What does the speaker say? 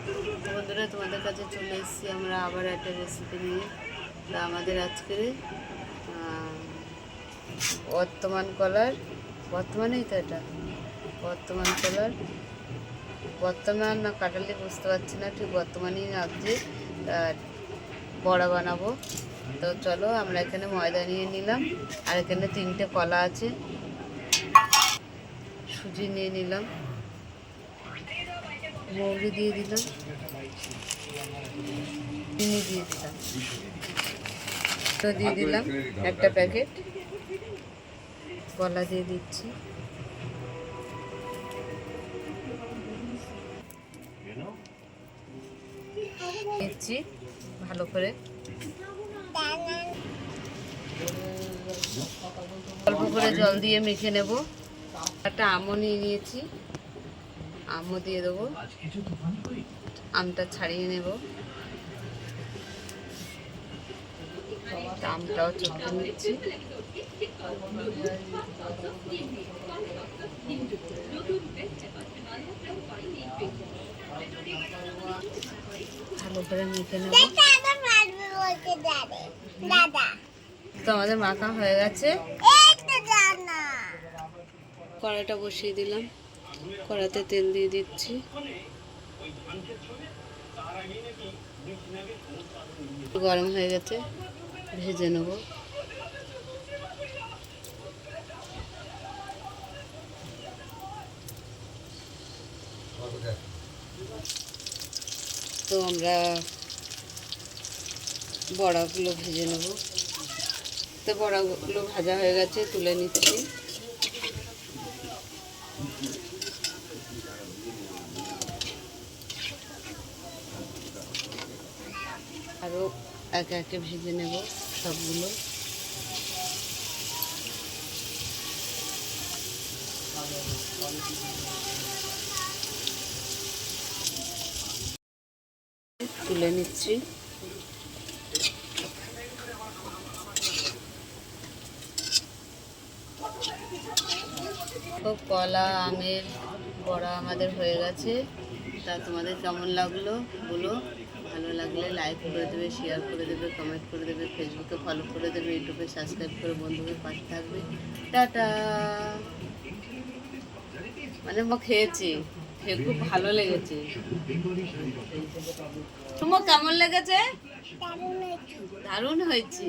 বন্ধুরা, তোমাদের কাছে চলে এসেছি আমরা আবার একটা রেসিপি নিয়ে। তা আমাদের আজকের বর্তমানেই তো এটা বর্তমান না কাটালে বুঝতে পারছি না, ঠিক বর্তমানেই ভাবছি বড়া বানাবো। তো চলো, আমরা এখানে ময়দা নিয়ে নিলাম, আর এখানে 3টে কলা আছে, সুজি নিয়ে নিলাম, মৌরি দিয়ে দিলাম, চিনি দিয়ে দিলাম, তো দিয়ে দিলাম একটা প্যাকেট, কলা দিয়ে দিচ্ছি, দিচ্ছি ভালো করে, অল্প করে জল দিয়ে মেখে নেব। একটা আমও নিয়ে নিয়েছি, আমও দিয়ে দেবো, আমটা ছাড়িয়ে নেব, আমটাও চটকে নিচ্ছি। ভালো করে মেখে নেব। তো আমাদের মাখা হয়ে গেছে, কড়াইটা বসিয়ে দিলাম, কড়াতে তেল দিয়ে দিচ্ছি, গরম হয়ে গেছে, ভেজে নেব। তো আমরা বড়াগুলো ভেজে নেব। তো বড়াগুলো ভাজা হয়ে গেছে, তুলে নিচ্ছি। আরও একে একে ভেজে নেব সবগুলো। তুলে নিচ্ছি। কলা আমের বড়া আমাদের হয়ে গেছে। তা তোমাদের কেমন লাগলো বলো। ভালো লাগলে লাইক করে দেবে, শেয়ার করে দেবে, কমেন্ট করে দেবে, ফেসবুকে ফলো করে দেবে, ইউটিউবে সাবস্ক্রাইব করে বন্ধুদের পাশে থাকবে। টাটা। মানে খেয়ে খুব ভালো লেগেছে। তোমার কেমন লেগেছে? দারুণ হয়েছে।